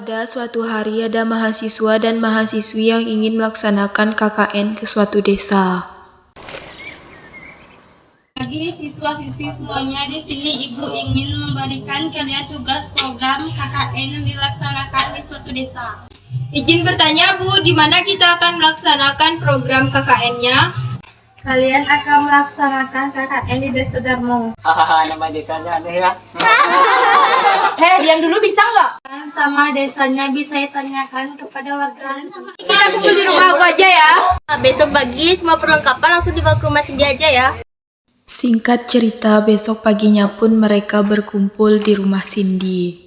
Pada suatu hari ada mahasiswa dan mahasiswi yang ingin melaksanakan KKN ke suatu desa. Bagi siswa-siswi semuanya di sini, Ibu ingin memberikan kalian tugas program KKN yang dilaksanakan di suatu desa. Izin bertanya, Bu, di mana kita akan melaksanakan program KKN-nya? Kalian akan melaksanakan KKN di Desa Darmo. Nama desanya aneh ya. Yang dulu bisa nggak? Sama desanya bisa ditanyakan kepada warga. Kita kumpul di rumah aku aja ya. Besok pagi semua perlengkapan langsung dibawa ke rumah Cindy aja ya. Singkat cerita, besok paginya pun mereka berkumpul di rumah Cindy.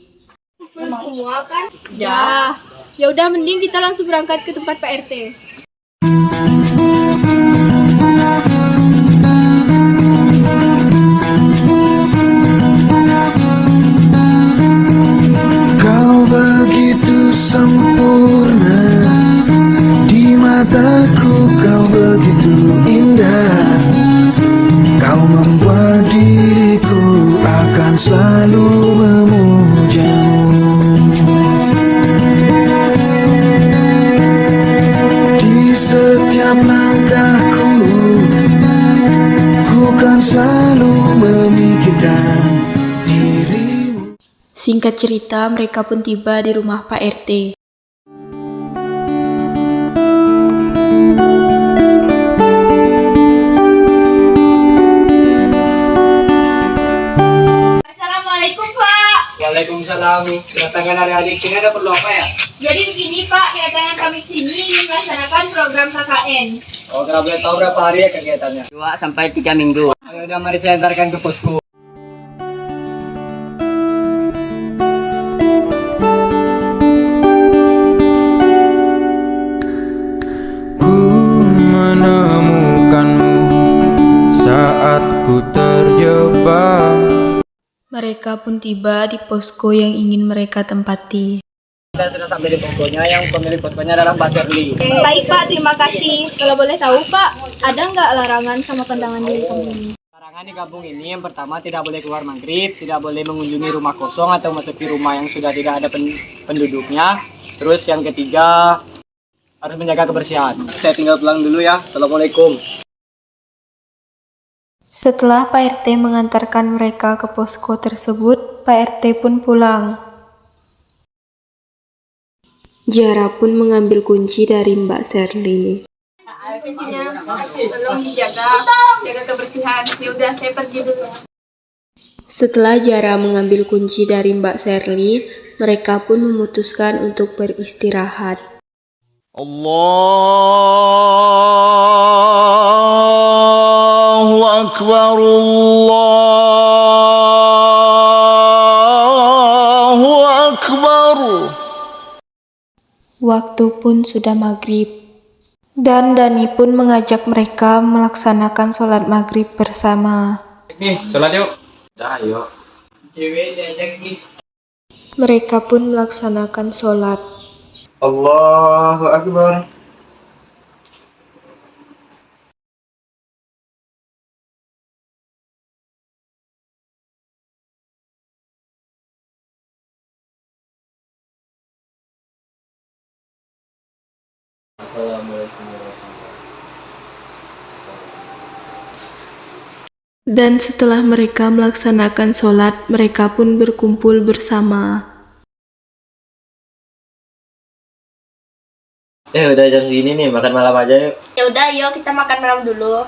Semua kan? Ya udah, mending kita langsung berangkat ke tempat Pak RT. Kau begitu sempurna, di mataku kau begitu indah. Kau membuat diriku akan selalu memujamu. Di setiap langkahku, ku kan selalu memikirkan dirimu. Singkat cerita, mereka pun tiba di rumah Pak RT. Assalamualaikum, Pak. Waalaikumsalam. Kedatangan adik-adik sini ada perlu apa ya? Jadi begini, Pak, kedatangan kami sini ingin melaksanakan program KKN. Oh, kalau boleh tahu berapa hari ya kegiatannya? 2 sampai 3 minggu. Ayo udah, mari saya antarkan ke posku. Ku menemukanmu saat ku terjebak. Mereka pun tiba di posko yang ingin mereka tempati. Kita sudah sampai di poskonya, yang pemilik poskonya adalah Mbak Sherly. Baik, Pak, terima kasih. Kalau boleh tahu, Pak, ada nggak larangan sama pandangan diri kamu ini? Larangan di kampung ini yang pertama tidak boleh keluar maghrib, tidak boleh mengunjungi rumah kosong atau memasuki rumah yang sudah tidak ada penduduknya. Terus yang ketiga, harus menjaga kebersihan. Saya tinggal pulang dulu ya. Assalamualaikum. Setelah Pak RT mengantarkan mereka ke posko tersebut, Pak RT pun pulang. Jara pun mengambil kunci dari Mbak Sherly. Kuncinya tolong dijaga, jaga kebersihan. Ya udah, saya pergi dulu. Setelah Jara mengambil kunci dari Mbak Sherly, mereka pun memutuskan untuk beristirahat. Allahu Akbar, Allahu Akbar. Waktu pun sudah maghrib, dan Dani pun mengajak mereka melaksanakan sholat maghrib bersama. Nih, sholat yuk. Dah, yuk. Cewek diajak nih. Mereka pun melaksanakan sholat. Allahu Akbar. Dan setelah mereka melaksanakan sholat, mereka pun berkumpul bersama. Udah jam segini nih, makan malam aja yuk. Ya udah, yuk kita makan malam dulu.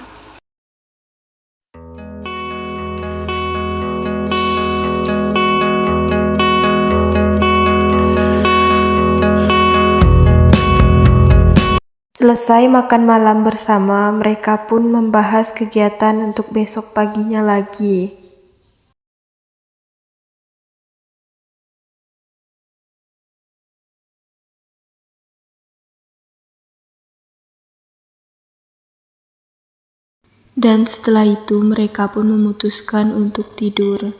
Selesai makan malam bersama, mereka pun membahas kegiatan untuk besok paginya lagi. Dan setelah itu mereka pun memutuskan untuk tidur.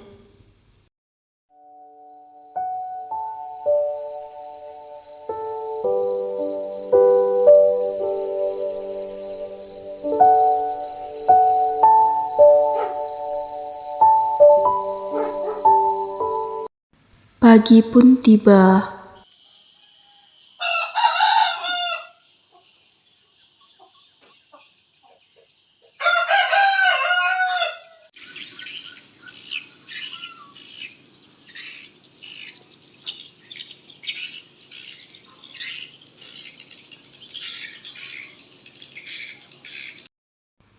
Pagi pun tiba.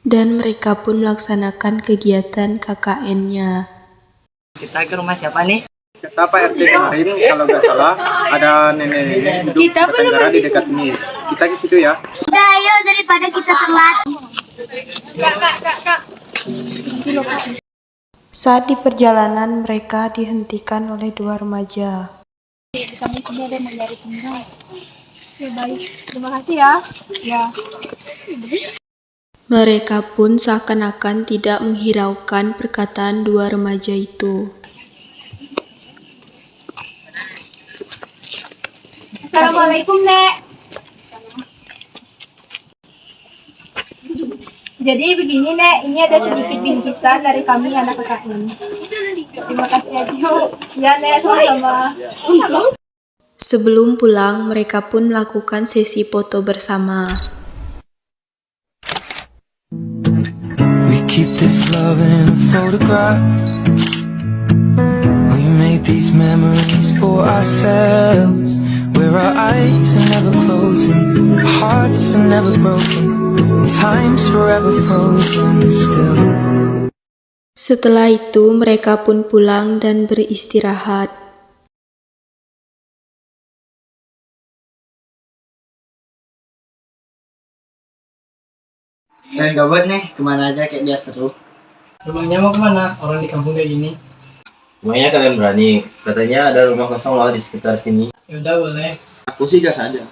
dan mereka pun melaksanakan kegiatan KKN-nya. Kita ke rumah siapa nih? Kata Pak RT kemarin kalau nggak salah ada nenek-nenek hidup bertengkara di dekat sini. Kita ke situ ya. Udah ayo daripada kita telat. Saat di perjalanan mereka dihentikan oleh dua remaja. Terima kasih ya. Ya. Mereka pun seakan-akan tidak menghiraukan perkataan dua remaja itu. Assalamualaikum, Nek. Jadi begini, Nek, ini ada sedikit bingkisan dari kami anak KKN. Terima kasih ya, Ju. Ya, Nek, sama-sama. Sebelum pulang, mereka pun melakukan sesi foto bersama. We keep this love in a photograph. We made these memories for ourselves, where our eyes are never closing, our hearts are never broken, and time's forever frozen still. Setelah itu, mereka pun pulang dan beristirahat. Gabut nih, kemana aja kayak biar seru. Rumahnya mau kemana? Orang di kampung kayak gini. Emangnya kalian berani? Katanya ada rumah kosong loh di sekitar sini. Ya udah boleh. Aku sih gas aja.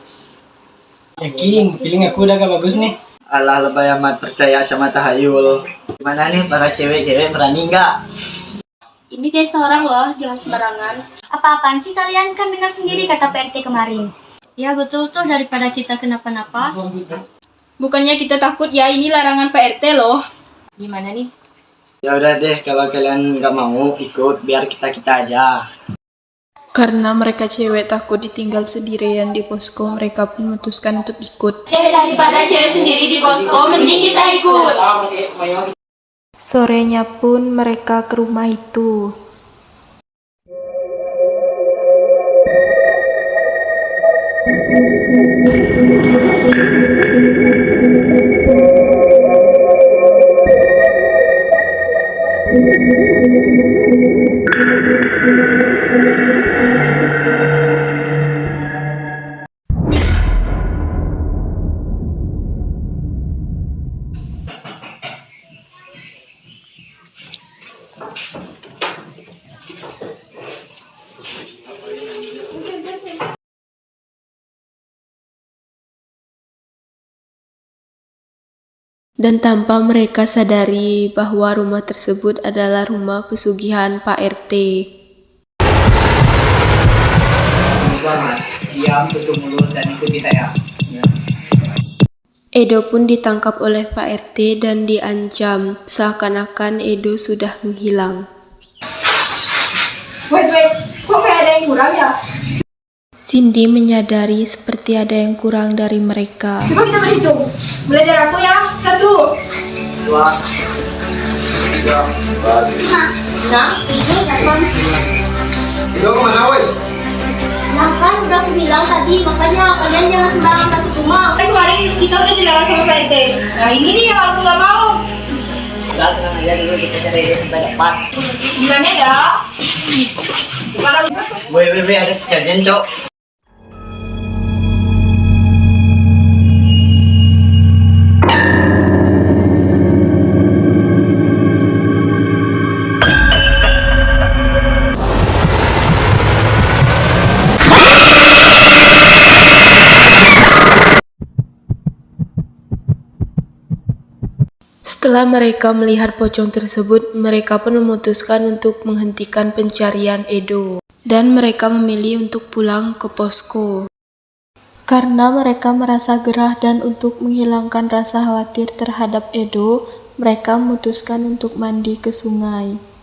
Yakin, feeling aku udah gak bagus nih. Alah lebay amat percaya sama tahayul. Gimana nih para cewek-cewek, berani nggak? Ini kayak seorang loh, jangan sembarangan. Apa-apaan sih kalian? Kan dengar sendiri kata PRT kemarin. Ya betul tuh, daripada kita kenapa-napa. Bukannya kita takut ya, ini larangan Pak RT loh. Gimana nih? Ya udah deh, kalau kalian nggak mau ikut, biar kita aja. Karena mereka cewek takut ditinggal sendirian di posko, mereka pun memutuskan untuk ikut. Daripada cewek sendiri di posko, mending kita ikut. Sorenya pun mereka ke rumah itu. Dan tanpa mereka sadari bahwa rumah tersebut adalah rumah pesugihan Pak RT. Selamat, diam, tutup mulut, dan ikuti saya. Edo pun ditangkap oleh Pak RT dan diancam, seakan-akan Edo sudah menghilang. Wait, kok kayak ada yang kurang ya? Cindy menyadari seperti ada yang kurang dari mereka. Coba kita berhitung. Mulai dari aku ya. 1, 2, 3, 4, 5, 6, 7, 8. Itu kemana woi? Nah kan udah aku bilang tadi, makanya kalian jangan sembarangan masuk rumah. Kan kemarin kita udah dilarang sama Pak RT. Nah ini nih yang aku nggak mau. udah tenang aja dulu, kita cari ide sampai dapat. Gimana ya? Woi, ada sejajan, Cok. Setelah mereka melihat pocong tersebut, mereka pun memutuskan untuk menghentikan pencarian Edo. Dan mereka memilih untuk pulang ke posko. Karena mereka merasa gerah dan untuk menghilangkan rasa khawatir terhadap Edo, mereka memutuskan untuk mandi ke sungai.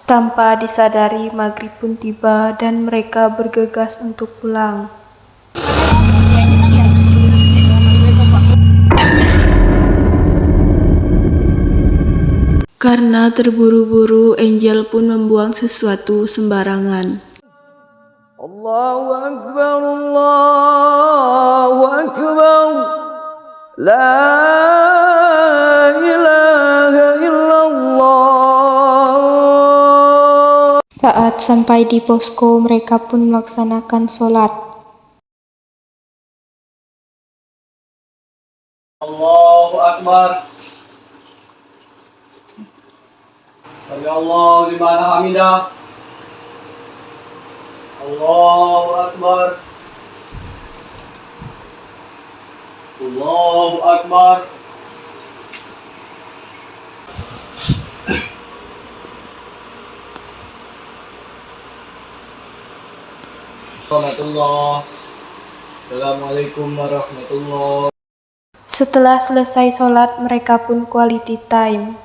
Tanpa disadari, maghrib pun tiba dan mereka bergegas untuk pulang. Karena terburu-buru, Angel pun membuang sesuatu sembarangan. Allahu Akbar, Allahu Akbar, La ilaha illallah. Saat sampai di posko, mereka pun melaksanakan sholat. Allahu Akbar. Sami Allahu liman hamidah. Allahu Akbar. Allahu Akbar. Assalamualaikum warahmatullahi. Setelah selesai sholat, mereka pun quality time.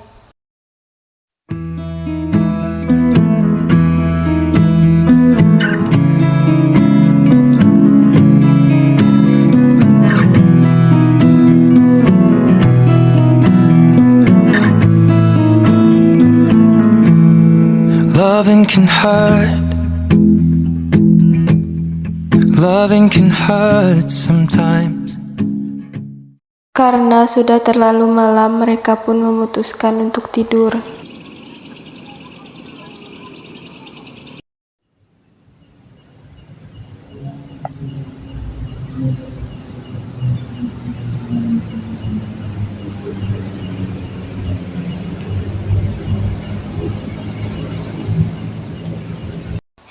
Loving can hurt. Loving can hurt sometimes. Karena sudah terlalu malam, mereka pun memutuskan untuk tidur.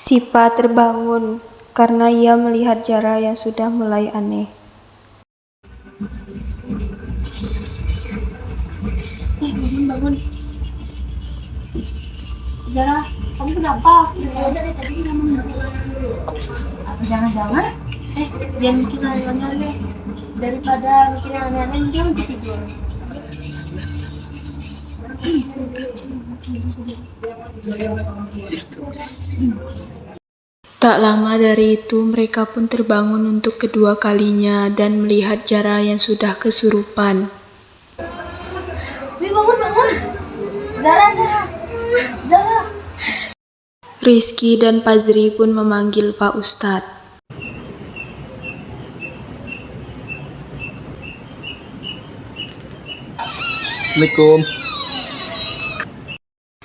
Sipa terbangun karena ia melihat Zara yang sudah mulai aneh. Bangun. Zara, kamu kenapa? Jangan-jangan? Jangan mikir aneh-aneh. Daripada mikir aneh-aneh, dia mesti tidur. Tak lama dari itu, mereka pun terbangun untuk kedua kalinya dan melihat Zara yang sudah kesurupan. Wih, bangun! Zara! Rizky dan Pazri pun memanggil Pak Ustadz. Assalamualaikum.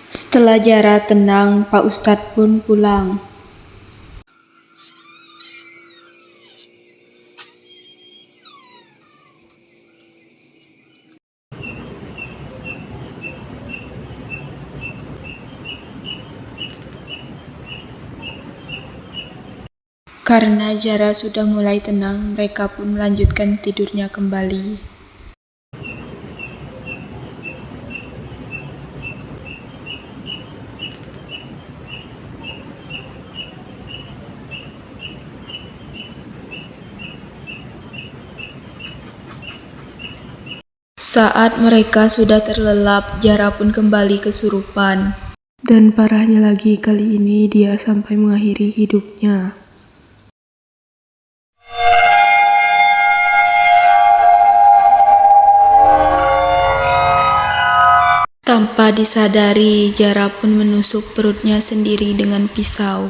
Setelah Zara tenang, Pak Ustadz pun pulang. Karena Zara sudah mulai tenang, mereka pun melanjutkan tidurnya kembali. Saat mereka sudah terlelap, Zara pun kembali kesurupan. Dan parahnya lagi, kali ini dia sampai mengakhiri hidupnya. Tanpa disadari, Zara pun menusuk perutnya sendiri dengan pisau.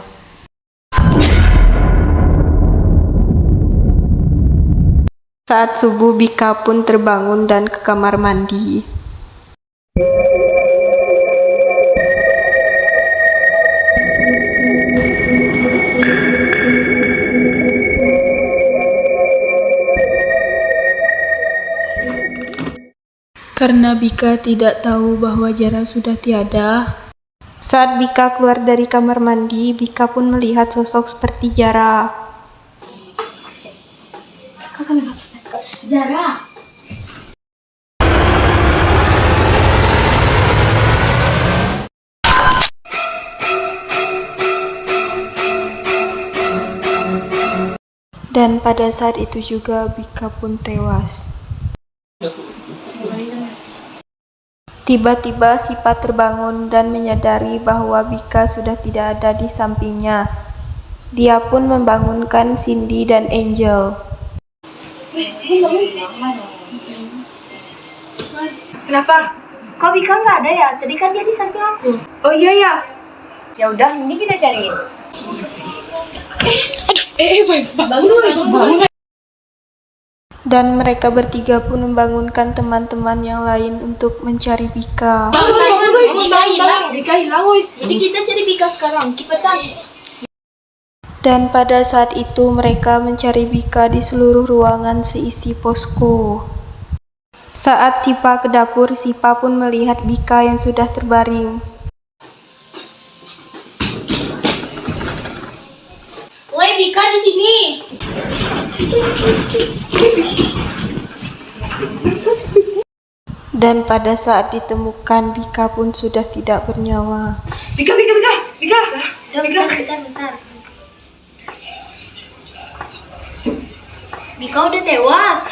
Saat subuh, Bika pun terbangun dan ke kamar mandi. Karena Bika tidak tahu bahwa Zara sudah tiada. Saat Bika keluar dari kamar mandi, Bika pun melihat sosok seperti Zara. Zara, Dan pada saat itu juga Bika pun tewas. Tiba-tiba Sipa terbangun dan menyadari bahwa Bika sudah tidak ada di sampingnya. Dia pun membangunkan Cindy dan Angel. Kenapa? Kok Bika nggak ada ya? Tadi kan dia di samping aku. Oh iya ya. Ya udah, ini kita cariin. Dan mereka bertiga pun membangunkan teman-teman yang lain untuk mencari Bika. Bika hilang, woi. Jadi kita cari Bika sekarang, cepetan. Dan pada saat itu mereka mencari Bika di seluruh ruangan seisi posko. Saat Sipa ke dapur, Sipa pun melihat Bika yang sudah terbaring. Woi, Bika di sini. Dan pada saat ditemukan, Bika pun sudah tidak bernyawa. Bentar. Bika udah tewas.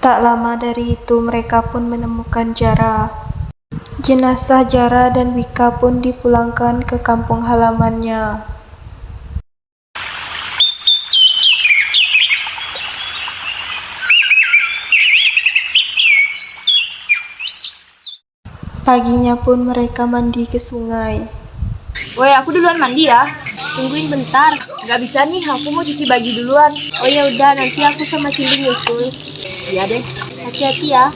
Tak lama dari itu mereka pun menemukan Jara. Jenazah Jara dan Bika pun dipulangkan ke kampung halamannya. Paginya pun mereka mandi ke sungai. Woi, aku duluan mandi ya. Tungguin bentar. Gak bisa nih, aku mau cuci baju duluan. Oh ya udah, nanti aku sama Cindy nyusul. Iya deh. Hati-hati ya.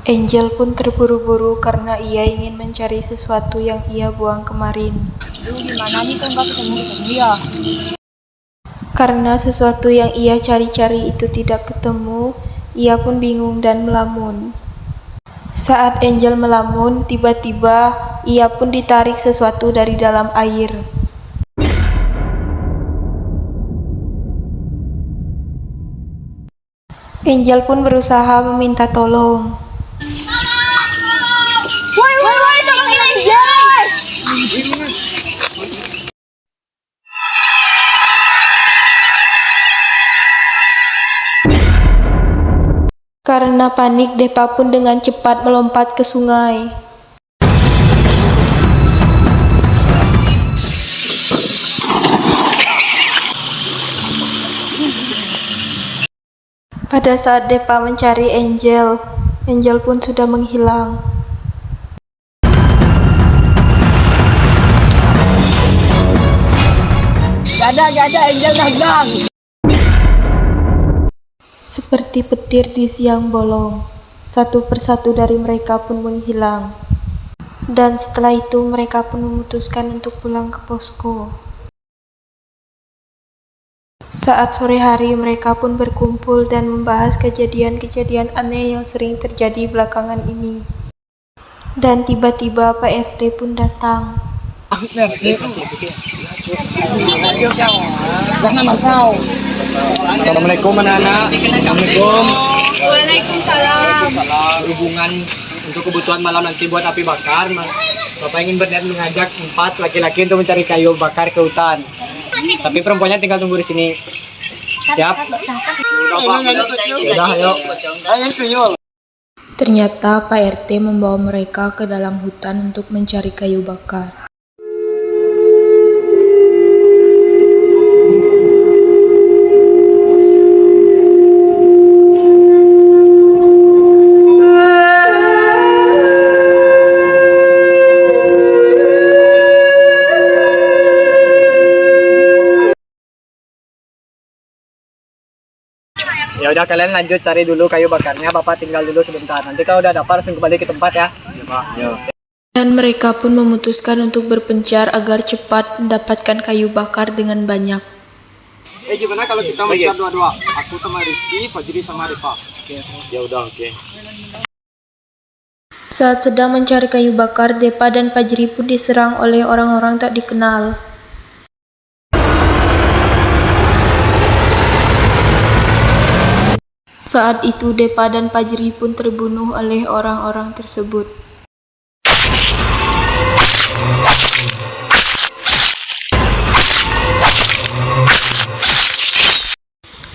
Angel pun terburu-buru karena ia ingin mencari sesuatu yang ia buang kemarin. Aduh, gimana nih kok nggak ketemu ya? Karena sesuatu yang ia cari-cari itu tidak ketemu, ia pun bingung dan melamun. Saat Angel melamun, tiba-tiba ia pun ditarik sesuatu dari dalam air. Angel pun berusaha meminta tolong. Woi, tolongin Angel! Karena panik, Depa pun dengan cepat melompat ke sungai. Pada saat Depa mencari Angel, Angel pun sudah menghilang. Gak ada Angel dagang. Seperti petir di siang bolong, satu persatu dari mereka pun menghilang. Dan setelah itu mereka pun memutuskan untuk pulang ke posko. Saat sore hari mereka pun berkumpul dan membahas kejadian-kejadian aneh yang sering terjadi belakangan ini. Dan tiba-tiba Pak RT pun datang. Assalamualaikum anak-anak. Assalamualaikum. Waalaikumsalam. Hubungan untuk kebutuhan malam nanti buat api bakar. Bapak ingin berniat mengajak 4 laki-laki untuk mencari kayu bakar ke hutan. Tapi perempuannya tinggal tunggu di sini. Siap? Udah, ayo. Ternyata Pak RT membawa mereka ke dalam hutan untuk mencari kayu bakar. Ya udah, kalian lanjut cari dulu kayu bakarnya. Bapak tinggal dulu sebentar. Nanti kalau udah dapat langsung kembali ke tempat ya. Iya, Pak. Dan mereka pun memutuskan untuk berpencar agar cepat mendapatkan kayu bakar dengan banyak. Gimana kalau kita mencar dua-dua? Aku sama Rizky, Fajri sama Rifa. Ya udah, oke. Saat sedang mencari kayu bakar, Depa dan Fajri pun diserang oleh orang-orang tak dikenal. Saat itu Depa dan Fajri pun terbunuh oleh orang-orang tersebut.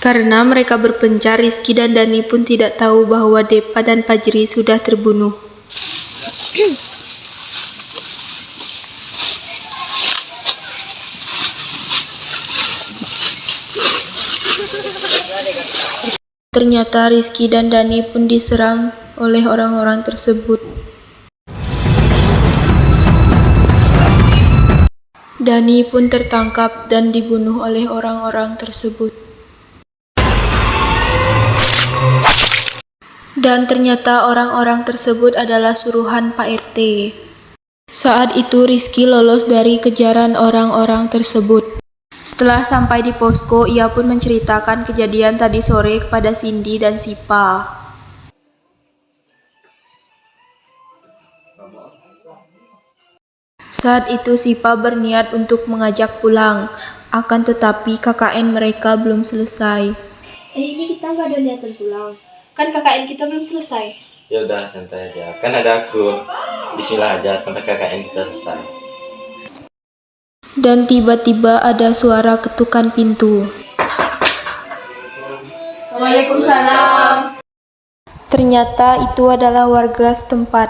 Karena mereka berpencar, Rizky dan Dani pun tidak tahu bahwa Depa dan Fajri sudah terbunuh. Ternyata Rizky dan Dani pun diserang oleh orang-orang tersebut. Dani pun tertangkap dan dibunuh oleh orang-orang tersebut. Dan ternyata orang-orang tersebut adalah suruhan Pak RT. Saat itu Rizky lolos dari kejaran orang-orang tersebut. Setelah sampai di posko, ia pun menceritakan kejadian tadi sore kepada Cindy dan Sipa. Saat itu Sipa berniat untuk mengajak pulang, akan tetapi KKN mereka belum selesai. Ini kita nggak ada niatan pulang. Kan KKN kita belum selesai. Ya udah santai aja. Kan ada aku. Bismillah aja sampai KKN kita selesai. Dan tiba-tiba ada suara ketukan pintu. Waalaikumsalam. Ternyata itu adalah warga setempat.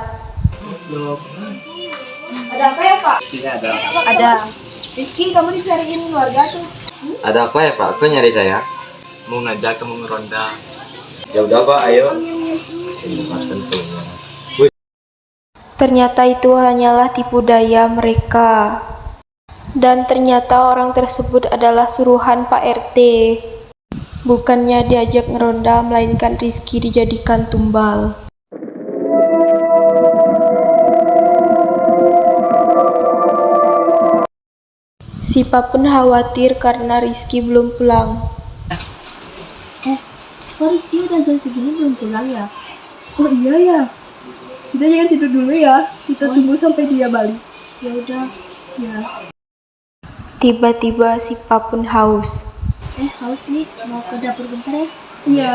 Ada apa ya Pak? Ada. Ada. Rizky, kamu dicariin warga tuh. Ada apa ya Pak? Kok nyari saya? Mau ngajak kamu ngeronda. Ya udah Pak, ayo. Mas tentunya. Ternyata itu hanyalah tipu daya mereka. Dan ternyata orang tersebut adalah suruhan Pak RT. Bukannya diajak ngeronda, melainkan Rizky dijadikan tumbal. Sipa pun khawatir karena Rizky belum pulang. Kok Rizky udah jam segini belum pulang ya? Oh iya ya. Kita jangan tidur dulu ya. Kita tunggu sampai dia balik. Ya udah. Ya. Tiba-tiba Sipa pun haus. Haus nih, mau ke dapur bentar ya? Iya.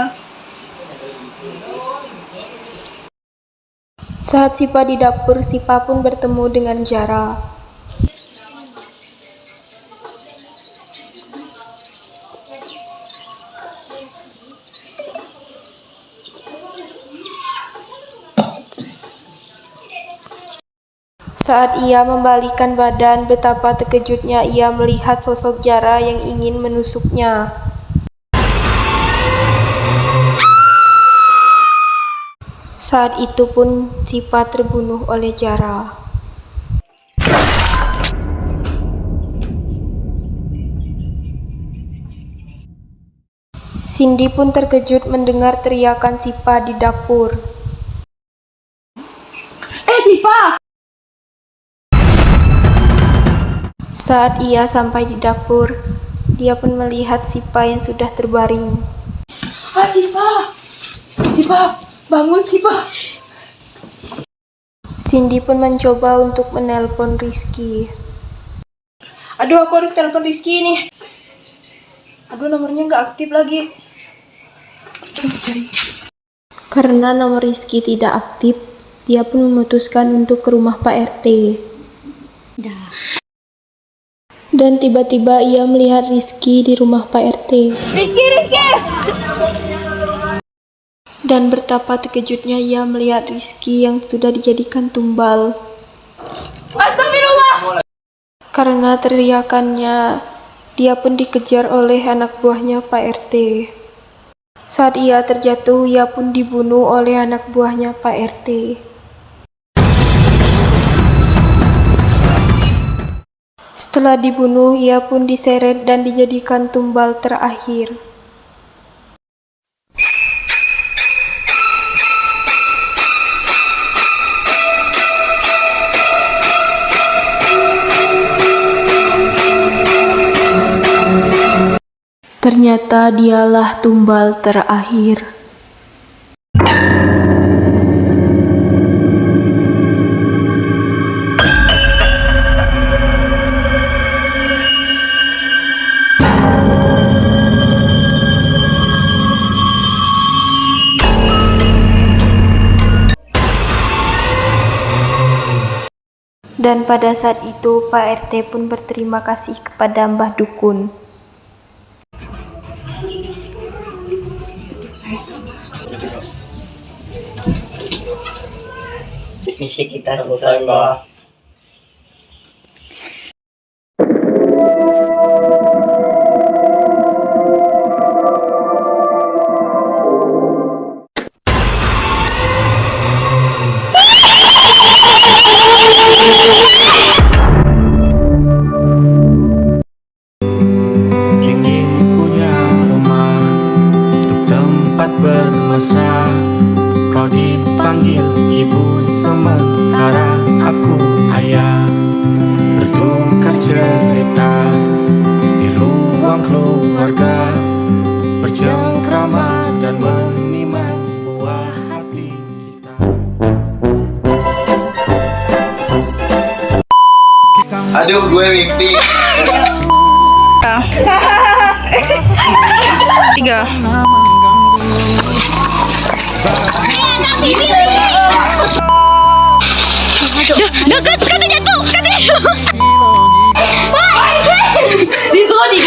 Saat Sipa di dapur, Sipa pun bertemu dengan Jara. Saat ia membalikkan badan, betapa terkejutnya ia melihat sosok Jara yang ingin menusuknya. Saat itu pun Sipa terbunuh oleh Jara. Cindy pun terkejut mendengar teriakan Sipa di dapur. Sipa! Saat ia sampai di dapur, dia pun melihat Sipa yang sudah terbaring. Sipa! Sipa! Bangun Sipa! Cindy pun mencoba untuk menelpon Rizky. Aduh, aku harus telepon Rizky nih. Aduh, nomornya nggak aktif lagi. Karena nomor Rizky tidak aktif, dia pun memutuskan untuk ke rumah Pak RT. Dan tiba-tiba ia melihat Rizky di rumah Pak RT. Rizky! Dan betapa terkejutnya ia melihat Rizky yang sudah dijadikan tumbal. Astagfirullah! Karena teriakannya, dia pun dikejar oleh anak buahnya Pak RT. Saat ia terjatuh, ia pun dibunuh oleh anak buahnya Pak RT. Setelah dibunuh, ia pun diseret dan dijadikan tumbal terakhir. Ternyata dialah tumbal terakhir. Dan pada saat itu Pak RT pun berterima kasih kepada Mbah Dukun. Misi kita selesai, Mbak. Tiga. Dekat, kata jatuh. Disuruh di